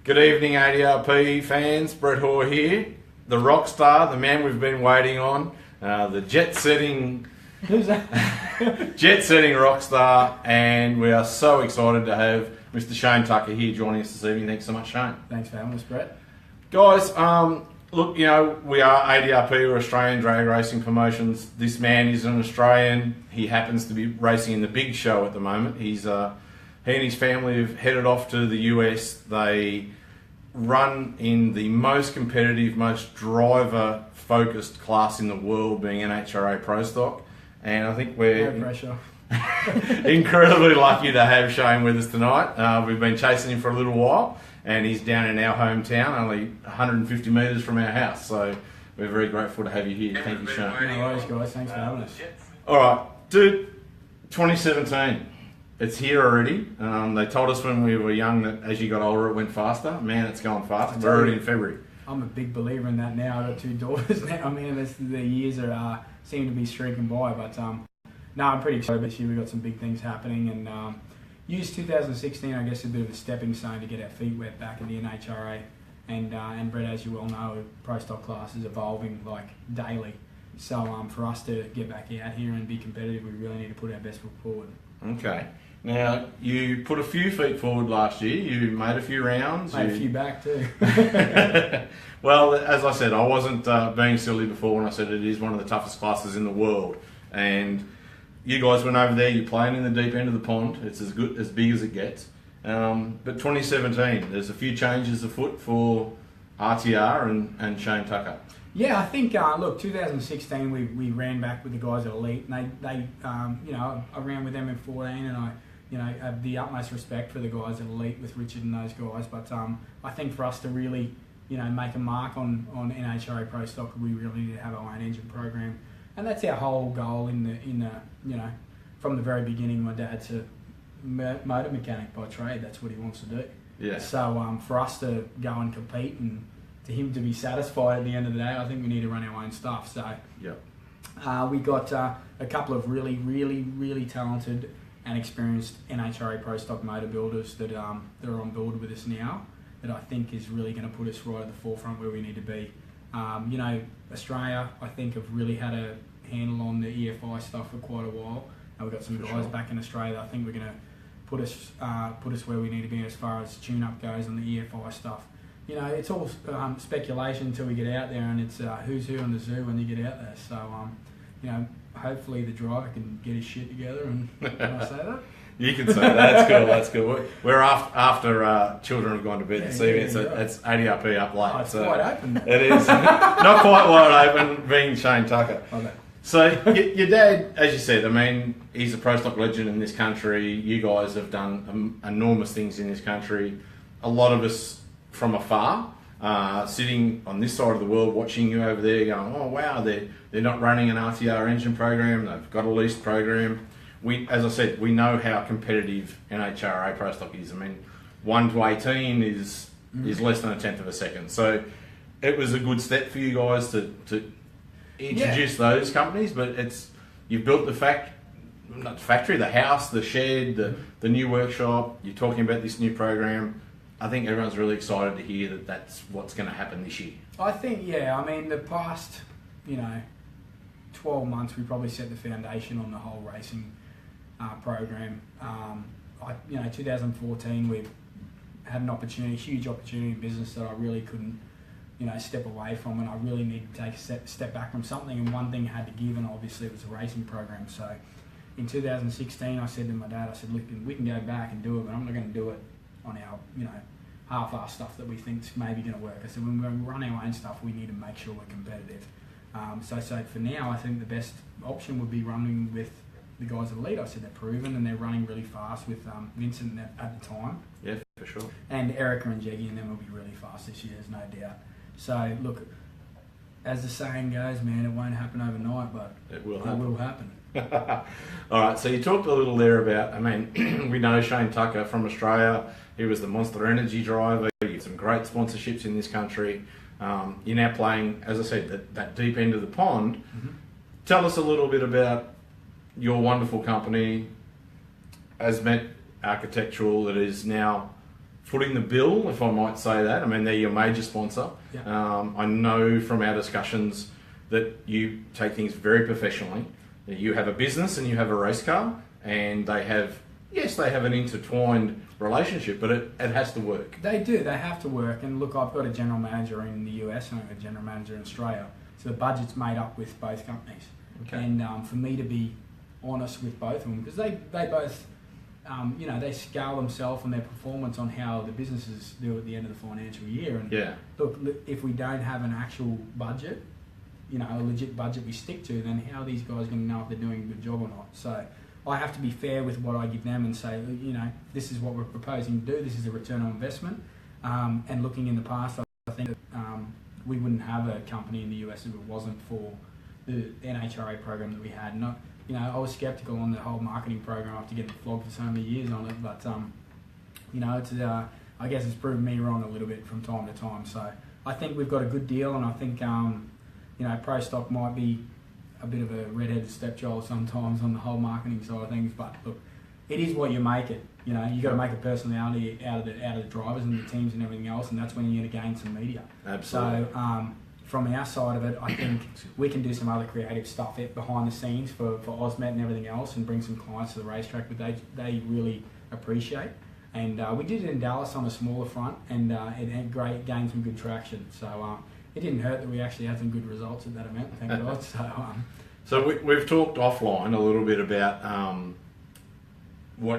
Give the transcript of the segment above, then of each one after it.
Good evening, ADRP fans. Brett Hoare here, the rock star, the man we've been waiting on, the jet-setting rock star, and we are so excited to have Mr. Shane Tucker here joining us this evening. Thanks so much, Shane. Thanks for having us, Brett. Guys, look, you know, we are ADRP, we're Australian Drag Racing Promotions. This man is an Australian. He happens to be racing in the big show at the moment. He and his family have headed off to the US. They run in the most competitive, most driver-focused class in the world, being NHRA ProStock. And I think we're no pressure. incredibly lucky to have Shane with us tonight. We've been chasing him for a little while, and he's down in our hometown, only 150 metres from our house. So we're very grateful to have you here. Thank you, Shane. No worries, guys. Thanks for having us. All right, dude, 2017. It's here already. They told us when we were young that as you got older it went faster. Man, it's going fast. We're already in February. I'm a big believer in that now. I've got 2 daughters now. I mean, the years are seem to be streaking by. But no, I'm pretty excited this year. We've got some big things happening. And used 2016, I guess, a bit of a stepping stone to get our feet wet back in the NHRA. And Brett, as you well know, ProStock class is evolving like daily. So for us to get back out here and be competitive, we really need to put our best foot forward. Okay. Now, you put a few feet forward last year. You made a few rounds. Made a few back too. Well, as I said, I wasn't being silly before when I said it is one of the toughest classes in the world. And you guys went over there, you're playing in the deep end of the pond. It's as big as it gets. But 2017, there's a few changes afoot for RTR and Shane Tucker. Yeah, I think, look, 2016 we ran back with the guys at Elite, and they you know, I ran with them in 14, and I have the utmost respect for the guys at Elite with Richard and those guys. But I think for us to really, make a mark on NHRA ProStock, we really need to have our own engine program, and that's our whole goal in the from the very beginning. My dad's a motor mechanic by trade. That's what he wants to do. Yeah. So for us to go and compete and to him to be satisfied at the end of the day, I think we need to run our own stuff. So yep. We got a couple of really talented and experienced NHRA ProStock motor builders that are on board with us now, that I think is really going to put us right at the forefront where we need to be. Australia, I think, have really had a handle on the EFI stuff for quite a while. And we've got some guys back in Australia that I think we're going to put us where we need to be as far as tune-up goes on the EFI stuff. It's all speculation until we get out there, and it's who's who in the zoo when you get out there. So, hopefully the driver can get his shit together. And can I say that? You can say that. That's cool. That's cool. We're after children have gone to bed this evening. It's ADRP up late. Oh, it's wide open. It is not quite wide open, being Shane Tucker. Okay. So your dad, as you said, I mean, he's a ProStock legend in this country. You guys have done enormous things in this country. A lot of us from afar, sitting on this side of the world, watching you over there, going, "Oh wow, they're not running an RTR engine program. They've got a leased program." As I said, we know how competitive NHRA ProStock is. I mean, 1 to 18 is less than a tenth of a second. So it was a good step for you guys to introduce those companies. But you've built the factory, the house, the shed, the new workshop. You're talking about this new program. I think everyone's really excited to hear that that's what's going to happen this year. I think, I mean, the past, 12 months, we probably set the foundation on the whole racing program. 2014, we had an opportunity, a huge opportunity in business that I really couldn't, step away from, and I really needed to take a step back from something, and one thing had to give, and obviously it was a racing program. So in 2016, I said to my dad, I said, look, we can go back and do it, but I'm not going to do it on our, half-assed stuff that we think's maybe going to work. I said, when we run our own stuff, we need to make sure we're competitive. So for now, I think the best option would be running with the guys at Elite. I said they're proven and they're running really fast with Vincent at the time. Yeah, for sure. And Erica and Jeggy and them will be really fast this year, there's no doubt. So look, as the saying goes, man, it won't happen overnight, but it will happen. All right, so you talked a little there about, I mean, we know Shane Tucker from Australia. He was the Monster Energy driver. You get some great sponsorships in this country. You're now playing, as I said, that deep end of the pond. Mm-hmm. Tell us a little bit about your wonderful company, Auzmet Architectural, that is now footing the bill, if I might say that. I mean, they're your major sponsor. Yeah. I know from our discussions that you take things very professionally. You have a business and you have a race car, and they have an intertwined relationship, but it has to work. They do. They have to work. And look, I've got a general manager in the US and a general manager in Australia. So the budget's made up with both companies. Okay. And for me to be honest with both of them, because they both, they scale themselves and their performance on how the businesses do at the end of the financial year. And look, if we don't have an actual budget, a legit budget we stick to, then how are these guys going to know if they're doing a good job or not? So I have to be fair with what I give them and say, this is what we're proposing to do. This is a return on investment. And looking in the past, I think that we wouldn't have a company in the US if it wasn't for the NHRA program that we had. Not, I was skeptical on the whole marketing program after getting flogged for so many years on it, but it's I guess it's proven me wrong a little bit from time to time. So I think we've got a good deal, and I think ProStock might be a bit of a redheaded stepchild sometimes on the whole marketing side of things, but look, it is what you make it. You got to make a personality out of the drivers and the teams and everything else, and that's when you're going to gain some media. Absolutely. So from our side of it, I think we can do some other creative stuff behind the scenes for Auzmet and everything else, and bring some clients to the racetrack, but they really appreciate. And we did it in Dallas on a smaller front, and it had gained some good traction. So it didn't hurt that we actually had some good results at that event, thank God. So we've talked offline a little bit about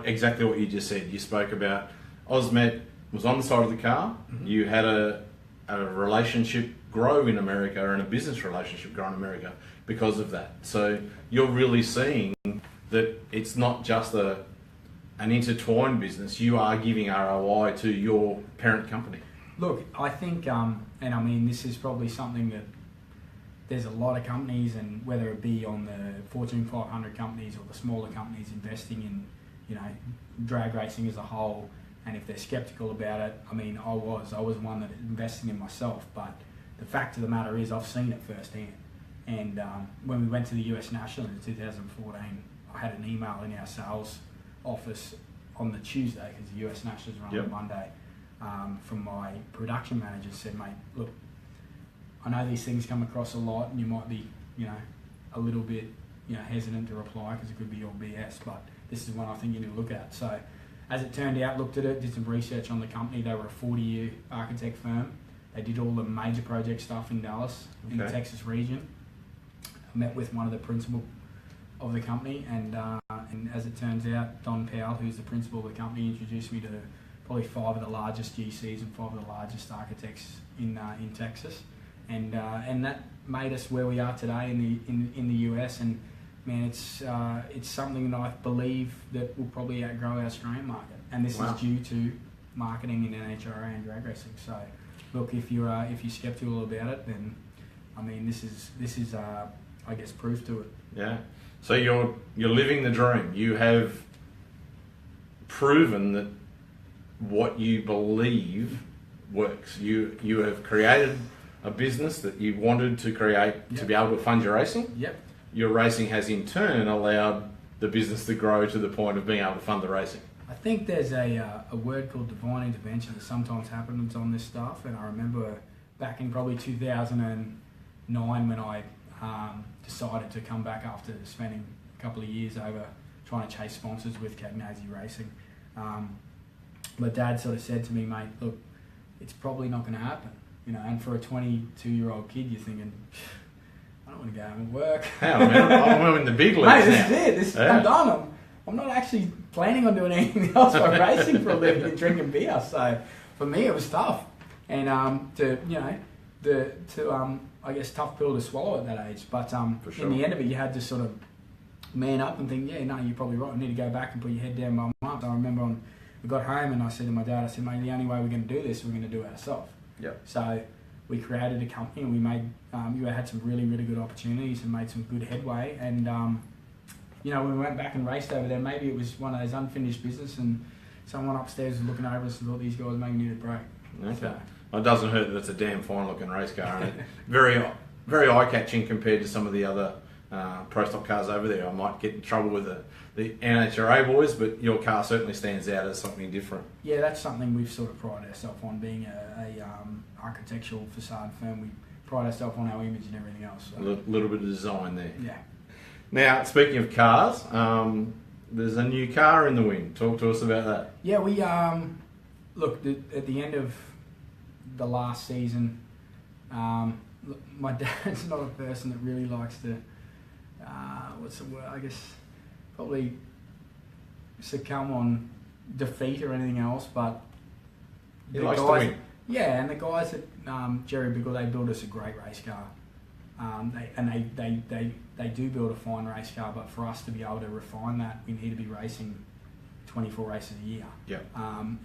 exactly what you just said. You spoke about Auzmet was on the side of the car. Mm-hmm. You had a relationship grow in America, and a business relationship grow in America because of that. So you're really seeing that it's not just an intertwined business. You are giving ROI to your parent company. Look, I think, and I mean, this is probably something that there's a lot of companies, and whether it be on the Fortune 500 companies or the smaller companies investing in, drag racing as a whole, and if they're skeptical about it, I mean, I was one that invested in myself, but the fact of the matter is I've seen it firsthand. And when we went to the US National in 2014, I had an email in our sales office on the Tuesday, because the US Nationals run on Monday, from my production manager, said, mate, look, I know these things come across a lot, and you might be, a little bit, hesitant to reply because it could be all BS, but this is one I think you need to look at. So as it turned out, looked at it, did some research on the company. They were a 40-year architect firm. They did all the major project stuff in Dallas, in the Texas region. I met with one of the principal of the company, and as it turns out, Don Powell, who's the principal of the company, introduced me to probably 5 of the largest GCs and 5 of the largest architects in Texas, and that made us where we are today in the US. And man, it's something that I believe that will probably outgrow our Australian market, and this is due to marketing in NHRA and drag racing. So look, if you're skeptical about it, then I mean, this is I guess proof to it. Yeah. So you're living the dream. You have proven that what you believe works. You have created a business that you wanted to create to be able to fund your racing. Yep. Your racing has in turn allowed the business to grow to the point of being able to fund the racing. I think there's a word called divine intervention that sometimes happens on this stuff, and I remember back in probably 2009 when I decided to come back after spending a couple of years over trying to chase sponsors with Cagnazzi Racing. My dad sort of said to me, mate, look, it's probably not going to happen, and for a 22-year-old kid, you're thinking, I don't want to go home and work. Yeah, I'm in the big leagues now. This is it. I'm done. I'm not actually planning on doing anything else but racing for a living and drinking beer. So for me, it was tough, and I guess tough pill to swallow at that age. But in the end of it, you had to sort of man up and think, yeah, no, you're probably right. I need to go back and put your head down by a month. I remember we got home and I said to my dad, I said, mate, the only way we're going to do this, we're going to do it ourselves. Yep. So we created a company, and we made, you had some really, really good opportunities and made some good headway. And when we went back and raced over there, maybe it was one of those unfinished business, and someone upstairs was looking over us and thought these guys maybe need a break. Okay. So, well, it doesn't hurt that it's a damn fine looking race car, and very, very eye catching compared to some of the other ProStock cars over there. I might get in trouble with the NHRA boys, but your car certainly stands out as something different. Yeah, that's something we've sort of prided ourselves on, being a architectural facade firm. We pride ourselves on our image and everything else. So. A little bit of design there. Yeah. Now, speaking of cars, there's a new car in the wind. Talk to us about that. Yeah, we look at the end of the last season. My dad's not a person that really likes to, what's the word? I guess probably succumb on defeat or anything else. But He likes to win. Yeah, and the guys at Jerry Biggle, they build us a great race car. They do build a fine race car, but for us to be able to refine that, we need to be racing 24 races a year. Yeah.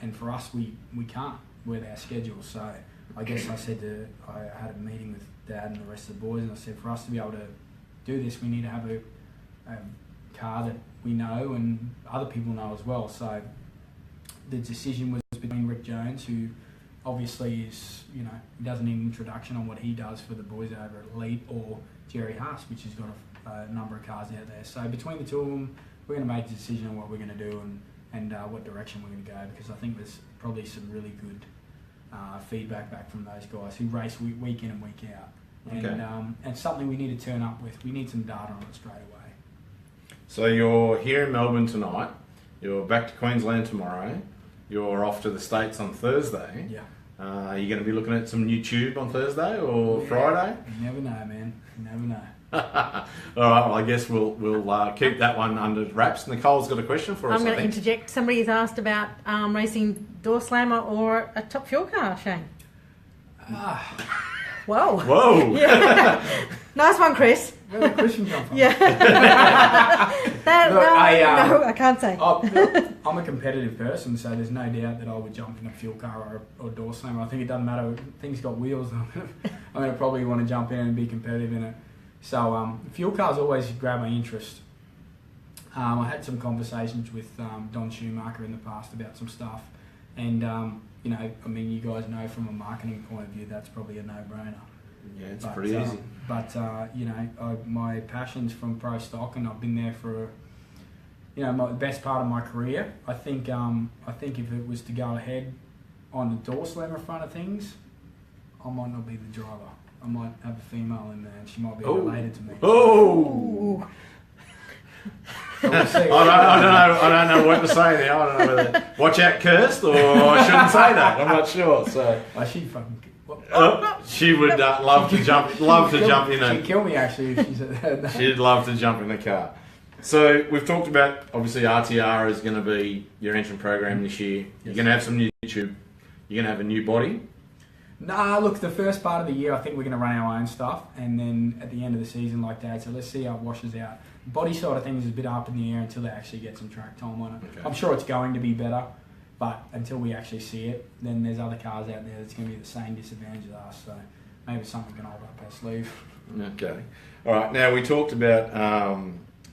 And for us, we can't with our schedule. So I guess I had a meeting with Dad and the rest of the boys, and I said, for us to be able to do this, we need to have a car that we know and other people know as well. So the decision was between Rick Jones, who obviously is, he doesn't need an introduction on what he does for the boys over at Elite, or Jerry Haas, which has got a number of cars out there. So between the two of them, we're going to make a decision on what we're going to do and what direction we're going to go, because I think there's probably some really good feedback back from those guys who race week in and week out. And something we need to turn up with. We need some data on it straight away. So you're here in Melbourne tonight. You're back to Queensland tomorrow. You're off to the States on Thursday. Yeah. Are you going to be looking at some new tube on Thursday or Friday? You never know, man. You never know. All right, well, I guess we'll keep that one under wraps. Nicole's got a question for us, I'm going to interject. Somebody's asked about racing door slammer or a top fuel car, Shane. Whoa. Whoa. Yeah. Nice one, Chris. Where did the question come from? Yeah. No, I can't say. I'm a competitive person, so there's no doubt that I would jump in a fuel car or door slammer. I think it doesn't matter. Things got wheels. I'm going to probably want to jump in and be competitive in it. So fuel cars always grab my interest. I had some conversations with Don Schumacher in the past about some stuff, and you guys know from a marketing point of view that's probably a no-brainer. Yeah, it's pretty easy. But my passion's from ProStock, and I've been there for the best part of my career. I think if it was to go ahead on the door slammer front of things, I might not be the driver. I might have a female in there, and she might be related to me. Oh. I don't know what to say now. I don't know whether watch out, cursed, or I shouldn't say that. I'm not sure. So she fucking. She would love to jump in. She'd kill me actually if she said that. She'd love to jump in the car. So we've talked about, obviously RTR is going to be your engine program this year. You're going to have some new tube. You're going to have a new body. Nah, look, the first part of the year I think we're going to run our own stuff, and then at the end of the season, like Dad said, let's see how it washes out. The body side of things is a bit up in the air until they actually get some track time on it. Okay. I'm sure it's going to be better, but until we actually see it, then there's other cars out there that's going to be the same disadvantage as us, so maybe something can hold up our sleeve. Okay. All right, now we talked about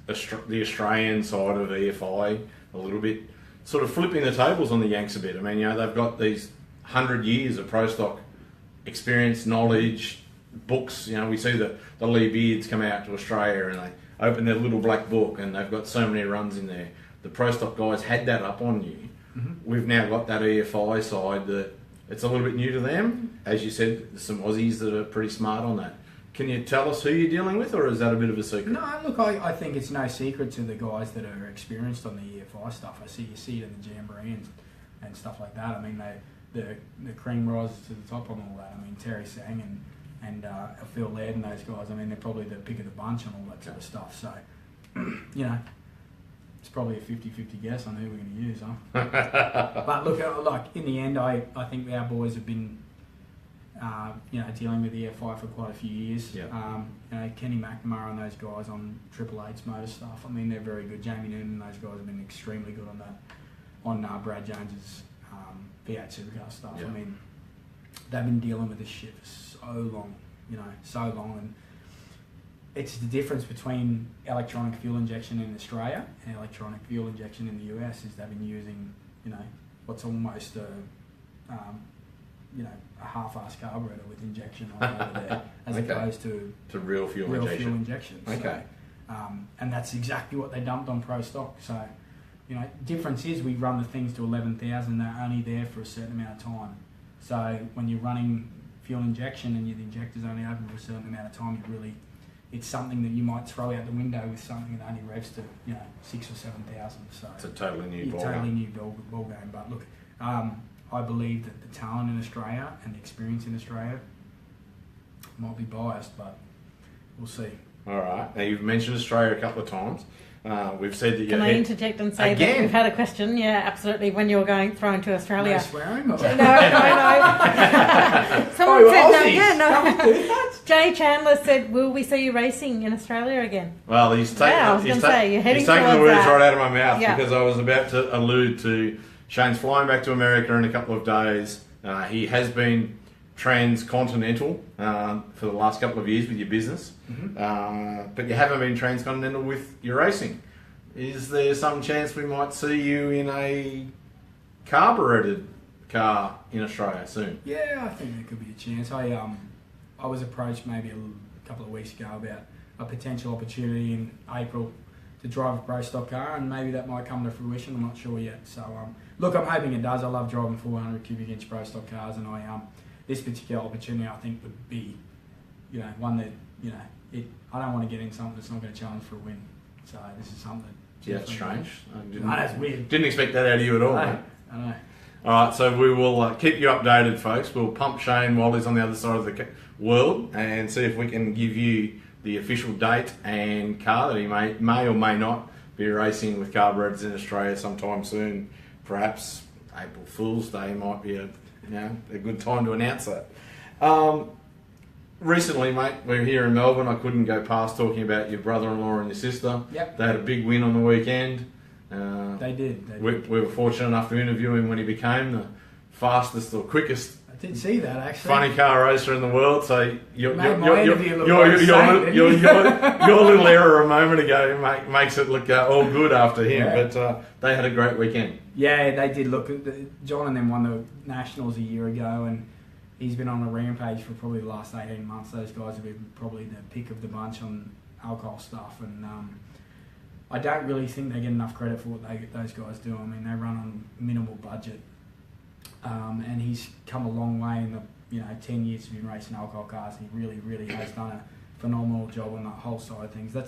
the Australian side of EFI a little bit, sort of flipping the tables on the Yanks a bit. I mean, they've got these 100 years of ProStock experience, knowledge, books. We see the Lee Beards come out to Australia and they open their little black book and they've got so many runs in there. The ProStock guys had that up on you. Mm-hmm. We've now got that EFI side that it's a little bit new to them. As you said, there's some Aussies that are pretty smart on that. Can you tell us who you're dealing with, or is that a bit of a secret? No, look, I think it's no secret to the guys that are experienced on the EFI stuff. You see it in the Jamboree and stuff like that. I mean, the cream rises to the top on all that. I mean, Terry Sang and Phil Laird and those guys, I mean, they're probably the pick of the bunch on all that sort of stuff. So, it's probably a 50-50 guess on who we're going to use, huh? But look, like in the end, I think our boys have been, dealing with the EFI for quite a few years. Yeah. Kenny McNamara and those guys on Triple Eight's motor stuff. I mean, they're very good. Jamie Noonan and those guys have been extremely good on that. On Brad Jones's V8 supercar stuff. Yeah. I mean, they've been dealing with this shit for so long, and it's the difference between electronic fuel injection in Australia and electronic fuel injection in the US is they've been using, what's almost a half-assed carburetor with injection on over there, as opposed to real fuel injection. Okay. And that's exactly what they dumped on ProStock. So, difference is we run the things to 11,000. They're only there for a certain amount of time. So when you're running fuel injection and your injector's only open for a certain amount of time, it's something that you might throw out the window with something that only revs to 6,000 or 7,000. So it's a totally new ball game. But look, I believe that the talent in Australia and the experience in Australia might be biased, but we'll see. All right. Now you've mentioned Australia a couple of times. We've said that Can I interject and say that we've had a question? Yeah, absolutely. When you were thrown to Australia. No swearing? Or? No. Someone said no. Jay Chandler said, "Will we see you racing in Australia again?" Well, he's taking you're he's taking the words right out of my mouth because I was about to allude to Shane's flying back to America in a couple of days. He has been transcontinental for the last couple of years with your business, but you haven't been transcontinental with your racing. Is there some chance we might see you in a carbureted car in Australia soon? Yeah, I think there could be a chance. I was approached maybe a couple of weeks ago about a potential opportunity in April to drive a ProStock car, and maybe that might come to fruition. I'm not sure yet. So, look, I'm hoping it does. I love driving 400 cubic inch ProStock cars, and this particular opportunity I think would be, one that, I don't want to get in something that's not going to challenge for a win. So this is something that... Yeah, that's strange. That's weird. Didn't expect that out of you at all. I know. All right, so we will keep you updated, folks. We'll pump Shane while he's on the other side of the world and see if we can give you the official date and car that he may or may not be racing with carburetors in Australia sometime soon. Perhaps April Fool's Day might be a good time to announce that. Recently, mate, we're here in Melbourne. I couldn't go past talking about your brother-in-law and your sister. Yep. They had a big win on the weekend. They did. We were fortunate enough to interview him when he became the fastest or quickest I did see that, actually. funny car racer in the world. So your little error a moment ago makes it look all good after him. Yeah. But they had a great weekend. Yeah, they did. Look, John and them won the Nationals a year ago, and he's been on a rampage for probably the last 18 months. Those guys have been probably the pick of the bunch on alcohol stuff, and I don't really think they get enough credit for what those guys do. I mean, they run on minimal budget, and he's come a long way in the 10 years he's been racing alcohol cars. And he really, really has done a phenomenal job on that whole side of things. The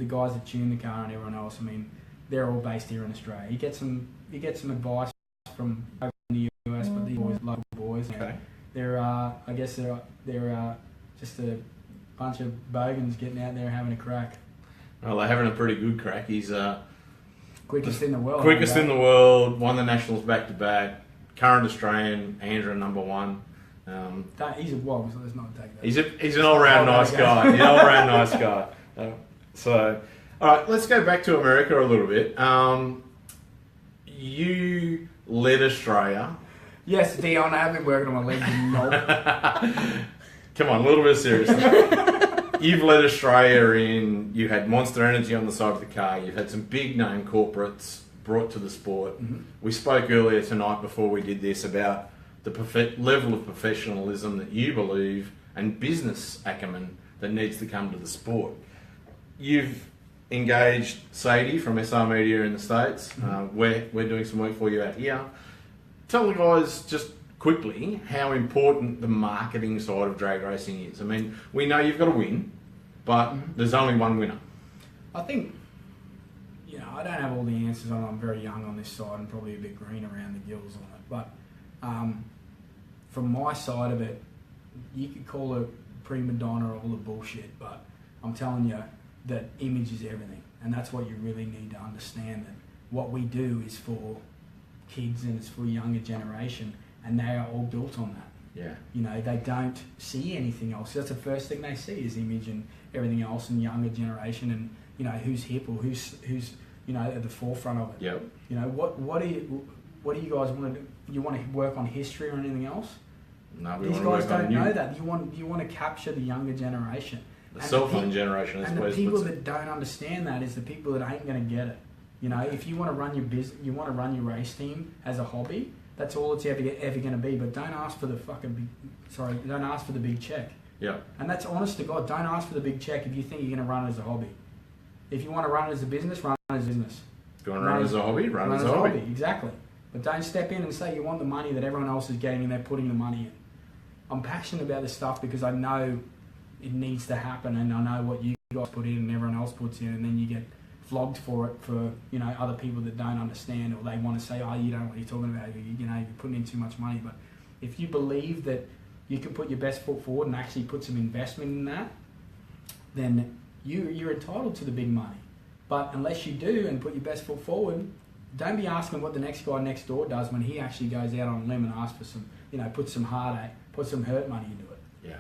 guys that tune the car and everyone else. I mean, they're all based here in Australia. You get some advice from over in the US, but these boys, local boys, Okay. they're just a bunch of bogans getting out there having a crack. Well, they're having a pretty good crack. He's Quickest in the world. quickest in the world, won the Nationals back-to-back, current Australian, Andrew #1. He's a wog, so let's not take that. He's an all-round nice guy. He's an all-round nice guy. So, all right, let's go back to America a little bit. You led Australia. Yes, Dion, I have been working on my legs. Come on, a little bit of seriousness. You've led Australia in, you had Monster Energy on the side of the car, you've had some big name corporates brought to the sport. Mm-hmm. We spoke earlier tonight before we did this about the level of professionalism that you believe and business acumen that needs to come to the sport. You've engaged Sadie from SR Media in the States. Mm-hmm. We're doing some work for you out here. Tell the guys just quickly how important the marketing side of drag racing is. I mean, we know you've got to win, but there's only one winner. I think, I don't have all the answers on. I'm very young on this side and probably a bit green around the gills on it. But from my side of it, you could call it prima donna or all the bullshit, but I'm telling you that image is everything. And that's what you really need to understand, that what we do is for kids and it's for a younger generation. And they are all built on that. Yeah. They don't see anything else. That's the first thing they see is image and everything else, and younger generation, and who's hip or who's at the forefront of it. Yep. What do you guys want to do? You want to work on history or anything else? No, these guys don't know that. You want to capture the younger generation. The cell phone generation. And the people that don't understand that is the people that ain't going to get it. If you want to run your business, you want to run your race team as a hobby. That's all it's ever going to be. But don't ask for the big check. Yeah. And that's honest to God. Don't ask for the big check if you think you're going to run it as a hobby. If you want to run it as a business, run it as a business. If you want to run it as a hobby, run it as a hobby. Exactly. But don't step in and say you want the money that everyone else is getting and they're putting the money in. I'm passionate about this stuff because I know it needs to happen, and I know what you guys put in and everyone else puts in, and then you get flogged for it for, you know, other people that don't understand, or they want to say, oh, you don't know what you're talking about, you know, you're putting in too much money. But if you believe that you can put your best foot forward and actually put some investment in that, then you're entitled to the big money. But unless you do and put your best foot forward, don't be asking what the next guy next door does when he actually goes out on a limb and asks for some, you know, put some hurt money into it. Yeah.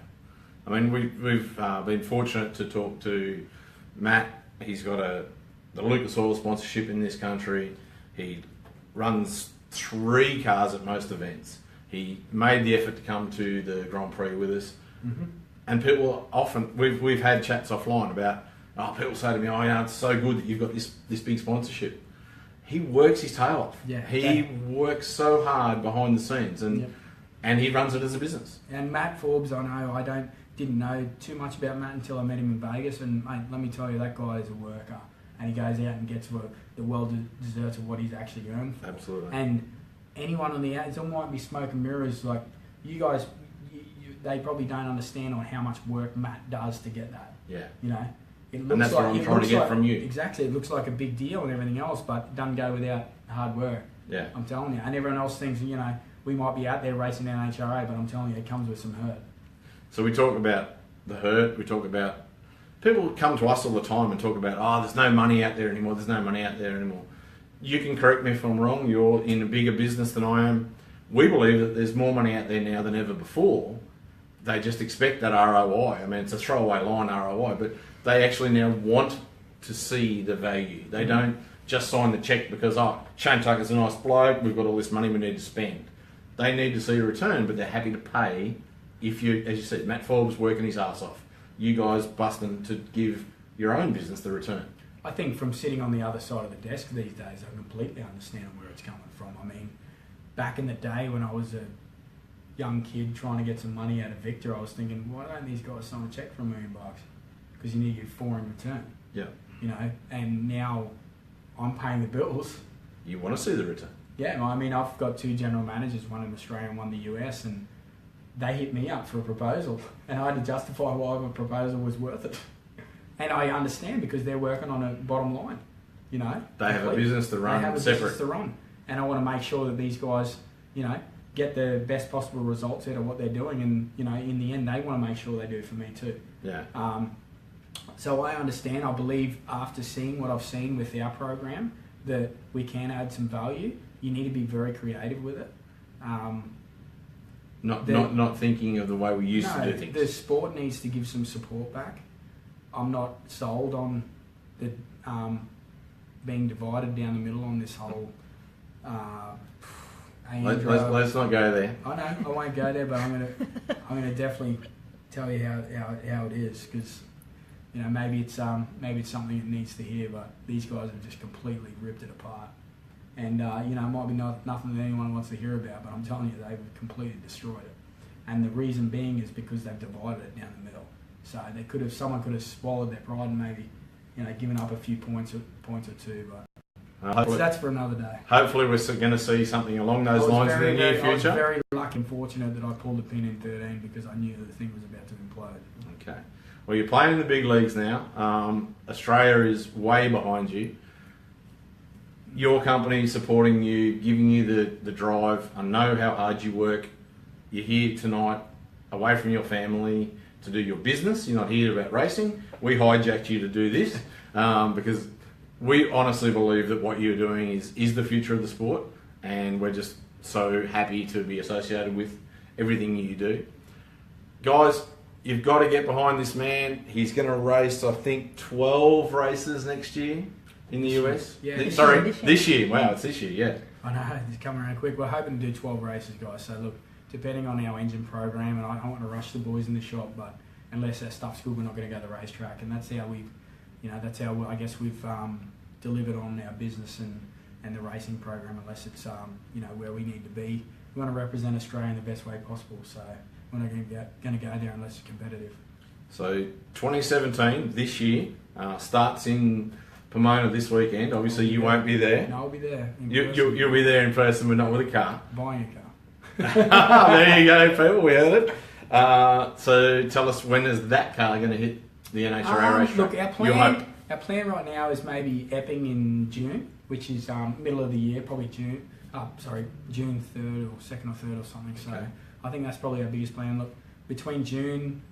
I mean, we've been fortunate to talk to Matt. He's got the Lucas Oil sponsorship in this country. He runs 3 cars at most events. He made the effort to come to the Grand Prix with us. Mm-hmm. And people often, we've had chats offline about, people say to me, oh, yeah, it's so good that you've got this big sponsorship. He works his tail off. Yeah. He works so hard behind the scenes, and he runs it as a business. And Matt Forbes, I didn't know too much about Matt until I met him in Vegas, and mate, let me tell you, that guy is a worker, and he goes out and gets the well-deserved of what he's actually earned for. Absolutely. And anyone on the outside, it might be smoke and mirrors, like you guys, they probably don't understand on how much work Matt does to get that. Yeah. You know? And that's what I'm trying to get from you. Exactly. It looks like a big deal and everything else, but it doesn't go without hard work. Yeah. I'm telling you. And everyone else thinks, you know, we might be out there racing NHRA, but I'm telling you, it comes with some hurt. So we talk about the hurt. We talk about... People come to us all the time and talk about, there's no money out there anymore. There's no money out there anymore. You can correct me if I'm wrong. You're in a bigger business than I am. We believe that there's more money out there now than ever before. They just expect that ROI. I mean, it's a throwaway line, ROI, but they actually now want to see the value. They don't just sign the check because, Shane Tucker's a nice bloke, we've got all this money we need to spend. They need to see a return, but they're happy to pay if you, as you said, Matt Forbes working his ass off. You guys busting to give your own business the return. I think from sitting on the other side of the desk these days, I completely understand where it's coming from. I mean, back in the day when I was a young kid trying to get some money out of Victor, I was thinking, why don't these guys sign a check for $1 million? Because you need to get 4 in return. Yeah. You know, and now I'm paying the bills. You want to see the return. Yeah, I mean, I've got 2 general managers, one in Australia and one in the US, and they hit me up for a proposal, and I had to justify why the proposal was worth it. And I understand because they're working on a bottom line, you know. They have a business to run, They have a separate. business to run, and I want to make sure that these guys, you know, get the best possible results out of what they're doing, and you know, in the end, they want to make sure they do for me too. Yeah. So I understand. I believe after seeing what I've seen with our program, that we can add some value. You need to be very creative with it. Not thinking of the way we used to do things. The sport needs to give some support back. I'm not sold on the being divided down the middle on this whole. Let's not go there. I know I won't go there, but I'm gonna definitely tell you how it is, because you know maybe it's something it needs to hear, but these guys have just completely ripped it apart. And you know, it might be nothing that anyone wants to hear about, but I'm telling you, they've completely destroyed it. And the reason being is because they've divided it down the middle. So someone could have swallowed their pride and maybe, you know, given up a few points or two. But that's for another day. Hopefully, we're going to see something along those lines in the near future. I was very lucky and fortunate that I pulled the pin in 13 because I knew that the thing was about to implode. Okay. Well, you're playing in the big leagues now. Australia is way behind you. Your company supporting you, giving you the drive. I know how hard you work. You're here tonight, away from your family, to do your business. You're not here about racing. We hijacked you to do this because we honestly believe that what you're doing is the future of the sport, and we're just so happy to be associated with everything you do. Guys, you've got to get behind this man. He's going to race, I think, 12 races next year. In the US? Yeah. This year. Wow, it's this year, yeah. I know, it's coming around quick. We're hoping to do 12 races, guys. So, look, depending on our engine program, and I don't want to rush the boys in the shop, but unless our stuff's good, we're not going to go to the racetrack. And that's how I guess we've delivered on our business and the racing program, unless it's, you know, where we need to be. we want to represent Australia in the best way possible. So we're not going to go there unless it's competitive. So 2017 this year starts in Pomona this weekend. Obviously, you won't be there. No, I'll be there. You'll be there in person, but not with a car. Buying a car. There you go, people. We heard it. So tell us, when is that car going to hit the NHRA race? Look, our plan right now is maybe Epping in June, which is middle of the year, probably June 3rd or 2nd or 3rd or something. So Okay. I think that's probably our biggest plan. Look, between June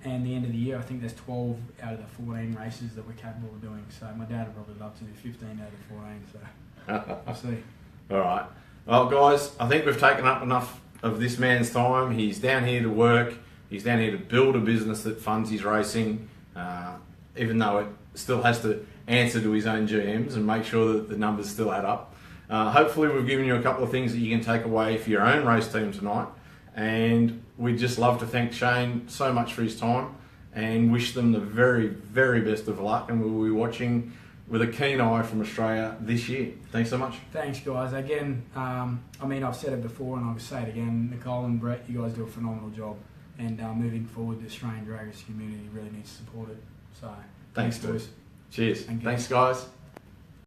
and the end of the year, I think there's 12 out of the 14 races that we're capable of doing. So my dad would probably love to do 15 out of 14. So we'll see. All right. Well, guys, I think we've taken up enough of this man's time. He's down here to work. He's down here to build a business that funds his racing, even though it still has to answer to his own GMs and make sure that the numbers still add up. Hopefully we've given you a couple of things that you can take away for your own race team tonight. And we'd just love to thank Shane so much for his time and wish them the very, very best of luck. And we'll be watching with a keen eye from Australia this year. Thanks so much. Thanks, guys. Again, I've said it before and I'll say it again. Nicole and Brett, you guys do a phenomenal job. And moving forward, the Australian drag racing community really needs to support it. So, Thanks, boys. Cheers. Thank you. Thanks, guys.